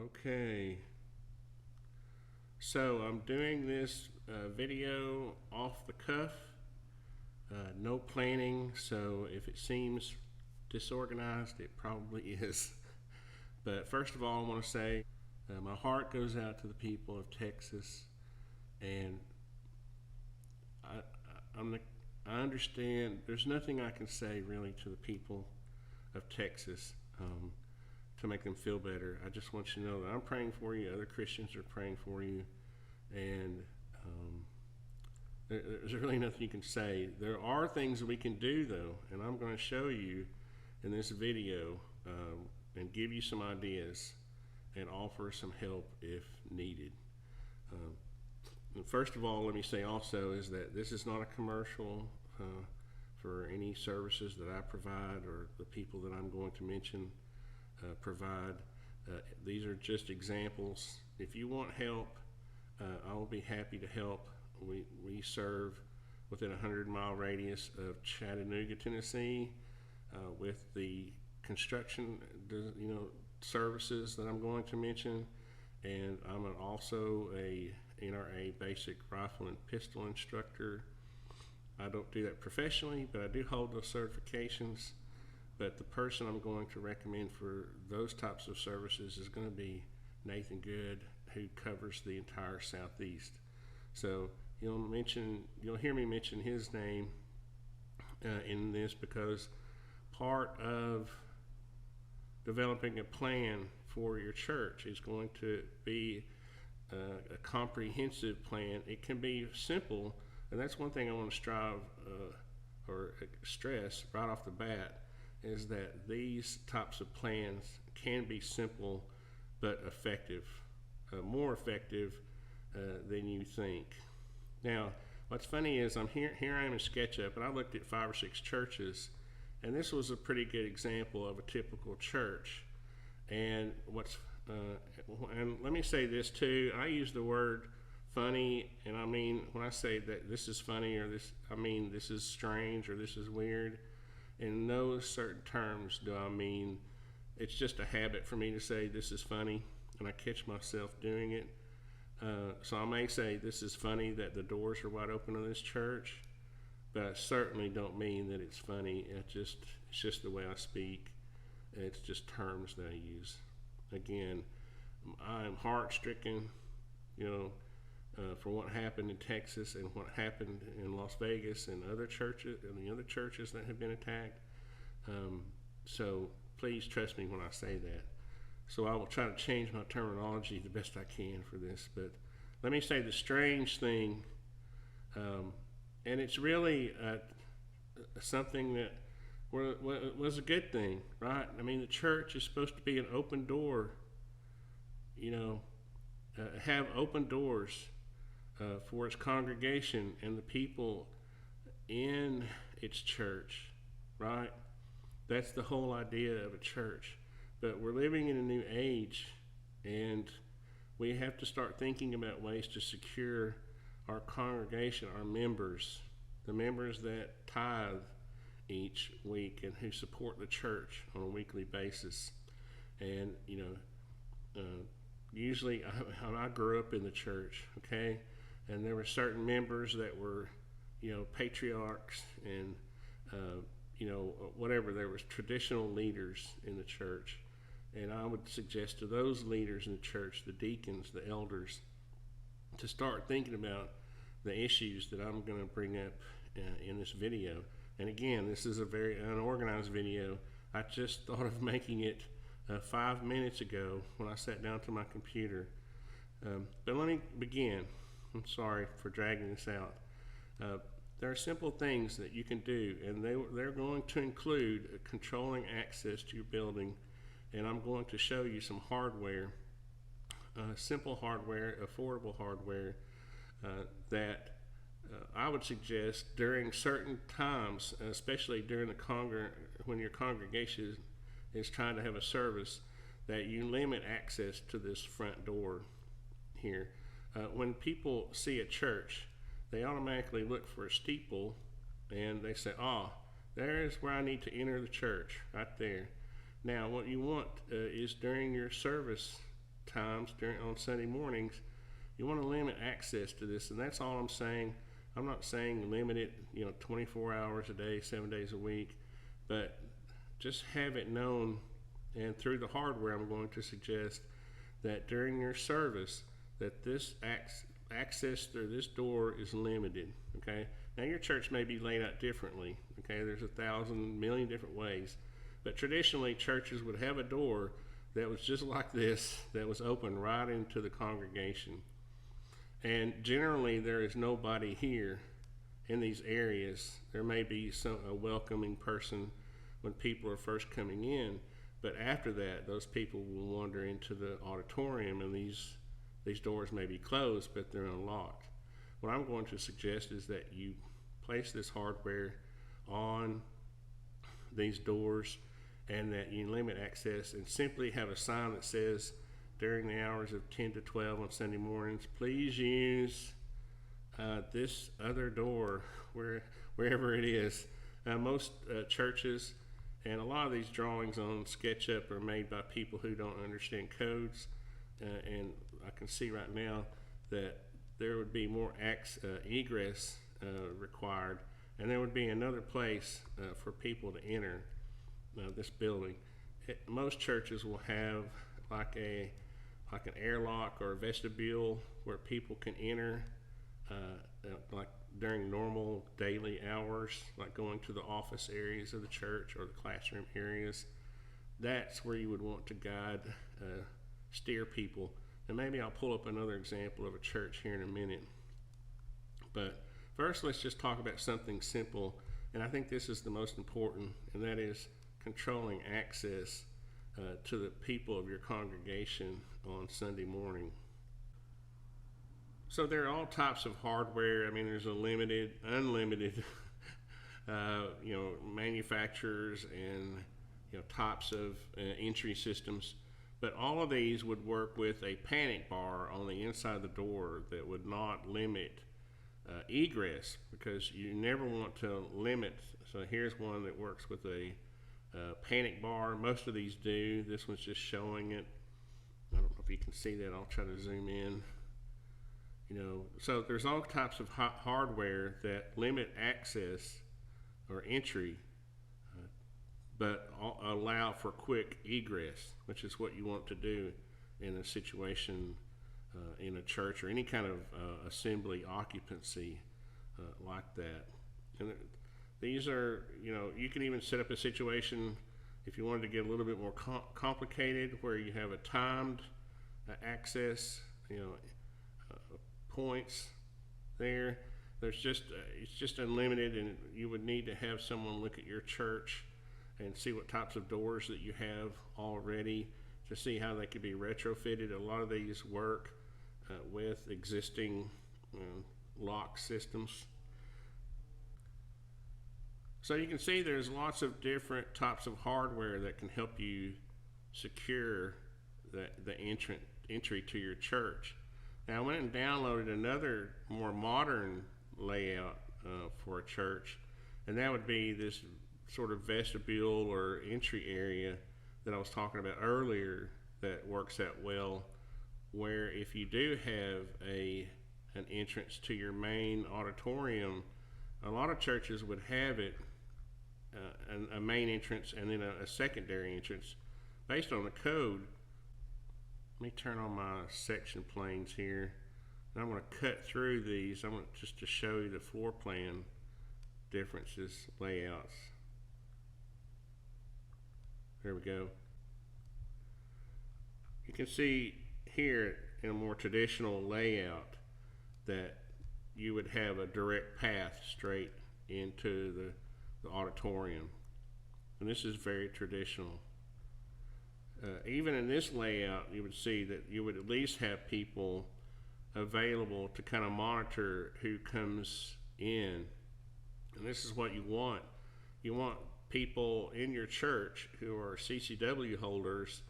Okay, so I'm doing this video off the cuff, no planning, so if it seems disorganized, it probably is. But first of all, I want to say my heart goes out to the people of Texas, and I understand there's nothing I can say really to the people of Texas to make them feel better. I just want you to know that I'm praying for you, other Christians are praying for you, and there's really nothing you can say. There are things that we can do though, and I'm going to show you in this video and give you some ideas and offer some help if needed. First of all, let me say also is that this is not a commercial for any services that I provide or the people that I'm going to mention provide. These are just examples. If you want help, I will be happy to help. We serve within a 100-mile radius of Chattanooga, Tennessee, with the construction, services that I'm going to mention, and I'm also a NRA basic rifle and pistol instructor. I don't do that professionally, but I do hold those certifications. But the person I'm going to recommend for those types of services is going to be Nathan Good, who covers the entire Southeast. So you'll hear me mention his name in this because part of developing a plan for your church is going to be a comprehensive plan. It can be simple, and that's one thing I want to strive or stress right off the bat, is that these types of plans can be simple but effective, more effective than you think. Now, what's funny is here I am in SketchUp, and I looked at 5 or 6 churches, and this was a pretty good example of a typical church. And and let me say this too, I use the word funny, and I mean when I say that this is funny or I mean this is strange or this is weird. In no certain terms do I mean it's just a habit for me to say this is funny, and I catch myself doing it. So I may say this is funny that the doors are wide open in this church, but I certainly don't mean that it's funny. It's just the way I speak. It's just terms that I use. Again, I'm heart-stricken, for what happened in Texas and what happened in Las Vegas and other churches and the other churches that have been attacked. So please trust me when I say that. So I will try to change my terminology the best I can for this. But let me say the strange thing, and it's really something that was a good thing, right? I mean, the church is supposed to be an open door, have open doors for its congregation and the people in its church, right? That's the whole idea of a church. But we're living in a new age, and we have to start thinking about ways to secure our congregation, our members, the members that tithe each week and who support the church on a weekly basis. And usually I grew up in the church, okay, and there were certain members that were patriarchs and whatever. There was traditional leaders in the church, and I would suggest to those leaders in the church, the deacons, the elders, to start thinking about the issues that I'm going to bring up in this video. And again, this is a very unorganized video. I just thought of making it 5 minutes ago when I sat down to my computer. But let me begin. I'm sorry for dragging this out. There are simple things that you can do, and they're going to include controlling access to your building. And I'm going to show you some hardware, simple hardware, affordable hardware that I would suggest during certain times, especially during when your congregation is trying to have a service, that you limit access to this front door here. When people see a church, they automatically look for a steeple, and they say, there's where I need to enter the church, right there. Now, what you want is during your service times on Sunday mornings, you want to limit access to this, and that's all I'm saying. I'm not saying limit it, 24 hours a day, 7 days a week, but just have it known. And through the hardware, I'm going to suggest that during your service, that this access through this door is limited. Okay. Now your church may be laid out differently. Okay. There's 1,000 million different ways, but traditionally churches would have a door that was just like this, that was open right into the congregation. And generally there is nobody here in these areas. There may be a welcoming person when people are first coming in, but after that, those people will wander into the auditorium, and these doors may be closed, but they're unlocked. What I'm going to suggest is that you place this hardware on these doors, and that you limit access, and simply have a sign that says, during the hours of 10 to 12 on Sunday mornings, please use this other door, wherever it is. Most churches, and a lot of these drawings on SketchUp are made by people who don't understand codes, and I can see right now that there would be more egress required, and there would be another place for people to enter this building. Most churches will have like an airlock or a vestibule where people can enter like during normal daily hours, like going to the office areas of the church or the classroom areas. That's where you would want to steer people. And maybe I'll pull up another example of a church here in a minute. But first, let's just talk about something simple, and I think this is the most important, and that is controlling access to the people of your congregation on Sunday morning. So there are all types of hardware. I mean, there's a limited, unlimited, manufacturers and types of entry systems. But all of these would work with a panic bar on the inside of the door that would not limit egress, because you never want to limit. So here's one that works with a panic bar. Most of these do. This one's just showing it. I don't know if you can see that. I'll try to zoom in. So there's all types of hardware that limit access or entry, but allow for quick egress, which is what you want to do in a situation in a church or any kind of assembly occupancy like that. And these are, you can even set up a situation if you wanted to get a little bit more complicated, where you have a timed access, points there. There's it's just unlimited, and you would need to have someone look at your church and see what types of doors that you have already to see how they could be retrofitted. A lot of these work with existing lock systems. So you can see there's lots of different types of hardware that can help you secure the entry to your church. Now, I went and downloaded another more modern layout for a church, and that would be this sort of vestibule or entry area that I was talking about earlier that works out well, where if you do have an entrance to your main auditorium, a lot of churches would have it a main entrance and then a secondary entrance based on the code. Let me turn on my section planes here, and I'm going to cut through these. I'm going just to show you the floor plan differences, layouts. There we go. You can see here in a more traditional layout that you would have a direct path straight into the auditorium, and this is very traditional. Even in this layout, you would see that you would at least have people available to kind of monitor who comes in. And this is what you want. You want people in your church who are CCW holders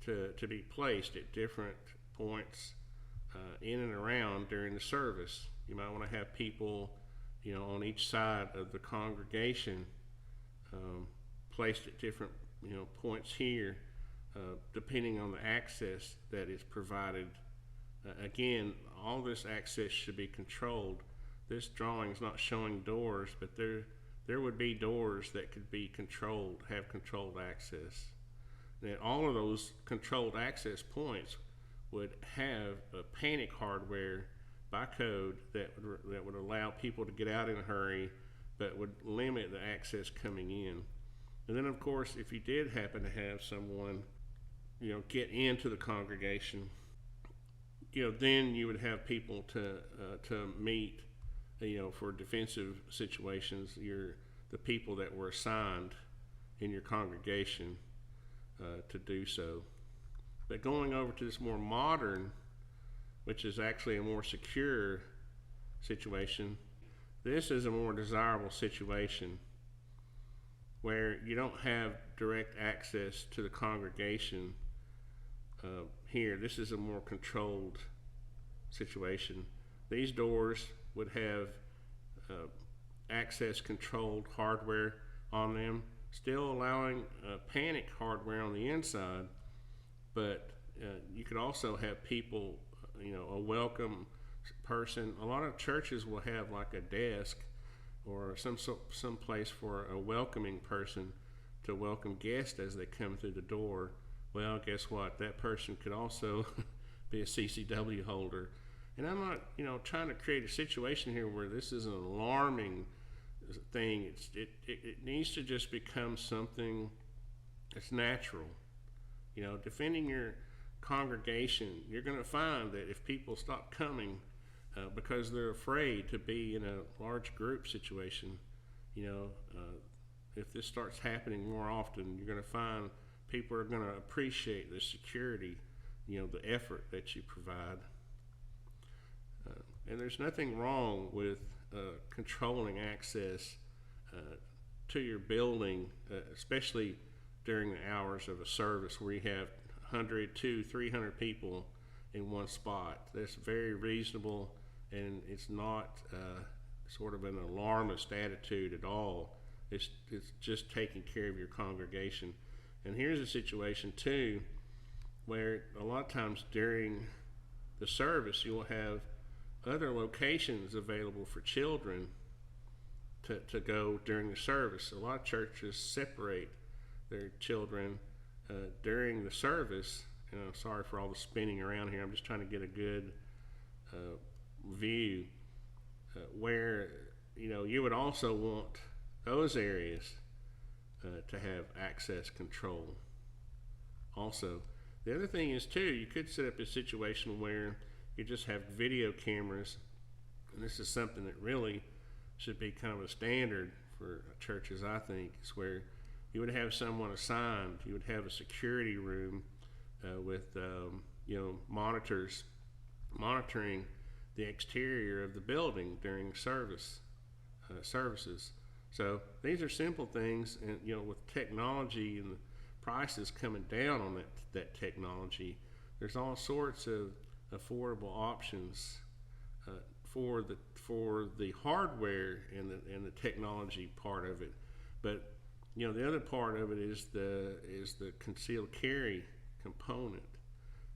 to be placed at different points in and around during the service. You might want to have people, on each side of the congregation placed at different, points here. depending on the access that is provided. Again, all this access should be controlled. This drawing is not showing doors, but there would be doors that could be controlled, have controlled access. And all of those controlled access points would have a panic hardware by code that would allow people to get out in a hurry, but would limit the access coming in. And then, of course, if you did happen to have someone, get into the congregation, then you would have people to meet, for defensive situations. The people that were assigned in your congregation to do so. But going over to this more modern, which is actually a more secure situation, this is a more desirable situation where you don't have direct access to the congregation. Here, this is a more controlled situation. These doors would have access controlled hardware on them, still allowing panic hardware on the inside, but you could also have people, a welcome person. A lot of churches will have like a desk or some place for a welcoming person to welcome guests as they come through the door. Well, guess what? That person could also be a CCW holder. And I'm not, trying to create a situation here where this is an alarming thing. It needs to just become something that's natural. Defending your congregation, you're going to find that if people stop coming because they're afraid to be in a large group situation, if this starts happening more often, you're going to find people are going to appreciate the security, the effort that you provide. And there's nothing wrong with controlling access to your building, especially during the hours of a service where you have 100, 200, 300 people in one spot. That's very reasonable, and it's not sort of an alarmist attitude at all. It's just taking care of your congregation. And here's a situation too where a lot of times during the service you'll have other locations available for children to go during the service. A lot of churches separate their children during the service. Sorry for all the spinning around here. I'm just trying to get a good view where you would also want those areas to have access control. Also, the other thing is too, you could set up a situation where you just have video cameras, and this is something that really should be kind of a standard for churches, I think, is where you would have someone assigned. You would have a security room with monitors monitoring the exterior of the building during services. So these are simple things, and with technology and the prices coming down on that technology, there's all sorts of affordable options for the hardware and the technology part of it. But the other part of it is the concealed carry component.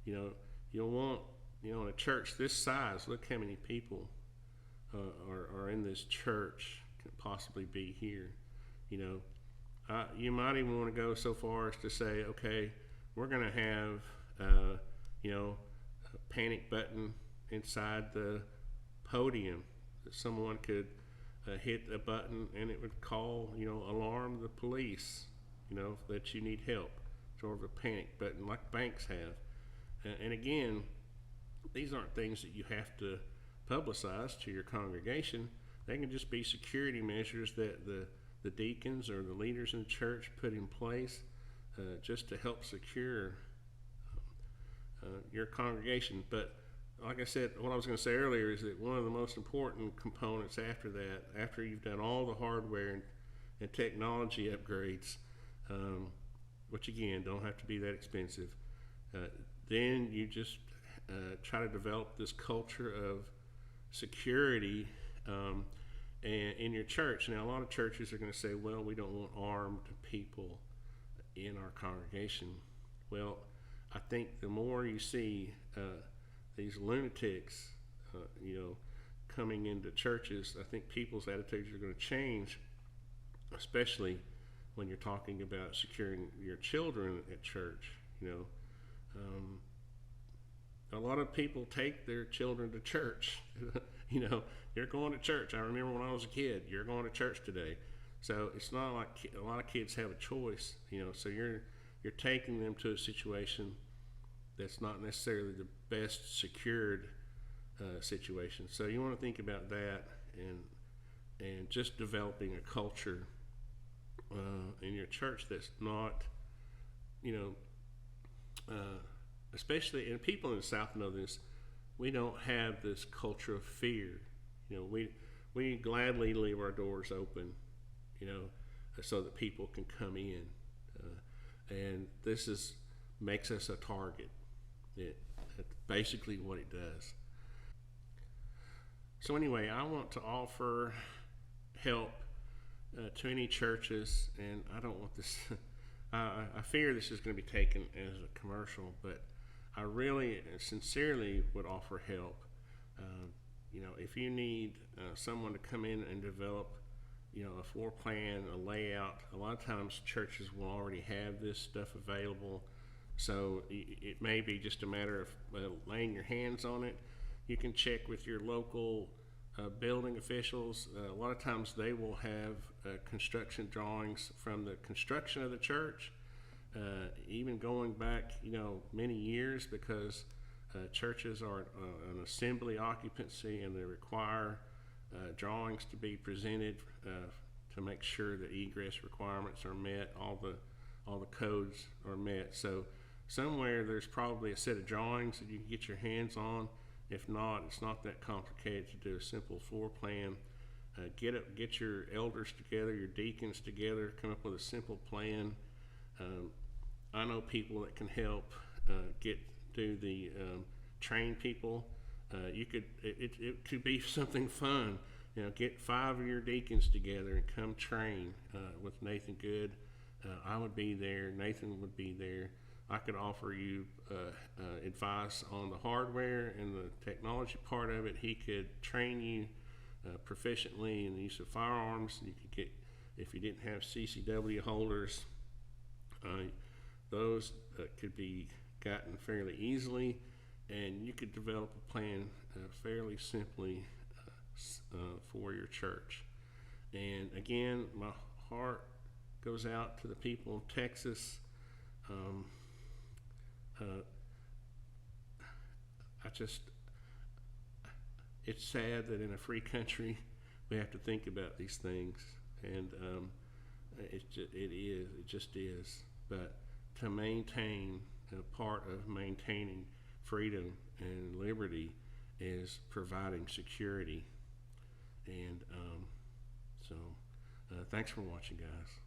You'll want in a church this size. Look how many people are in this church, could possibly be here. You might even want to go so far as to say, okay, we're going to have a panic button inside the podium that someone could hit a button and it would call, alarm the police, that you need help. Sort of a panic button like banks have. And again, these aren't things that you have to publicize to your congregation. They can just be security measures that the deacons or the leaders in the church put in place just to help secure your congregation. But like I said, what I was going to say earlier is that one of the most important components after that, after you've done all the hardware and technology upgrades, which again don't have to be that expensive, then you just try to develop this culture of security in your church. Now, a lot of churches are going to say, well, we don't want armed people in our congregation. Well, I think the more you see these lunatics, coming into churches, I think people's attitudes are going to change, especially when you're talking about securing your children at church. A lot of people take their children to church. You're going to church. I remember when I was a kid, you're going to church today. So it's not like a lot of kids have a choice, so you're taking them to a situation that's not necessarily the best secured situation. So you want to think about that, and just developing a culture in your church that's not, especially, and people in the South know this, we don't have this culture of fear. We gladly leave our doors open, so that people can come in. And this makes us a target. That's basically what it does. So anyway, I want to offer help to any churches, and I don't want this, I fear this is going to be taken as a commercial, but I really sincerely would offer help. If you need someone to come in and develop a floor plan, a layout, a lot of times churches will already have this stuff available. So it may be just a matter of laying your hands on it. You can check with your local building officials. A lot of times they will have construction drawings from the construction of the church, even going back, many years, because churches are an assembly occupancy, and they require drawings to be presented to make sure that egress requirements are met, all the codes are met. So somewhere there's probably a set of drawings that you can get your hands on. If not, it's not that complicated to do a simple floor plan. Get your elders together, your deacons together, come up with a simple plan. I know people that can help train people. It could be something fun. Get 5 of your deacons together and come train with Nathan Good. I would be there. Nathan would be there. I could offer you advice on the hardware and the technology part of it. He could train you proficiently in the use of firearms. You could get, if you didn't have CCW holders, those could be gotten fairly easily, and you could develop a plan fairly simply for your church. And again, my heart goes out to the people of Texas. It's sad that in a free country we have to think about these things, and it just is. But to maintain, part of maintaining freedom and liberty is providing security. And so thanks for watching, guys.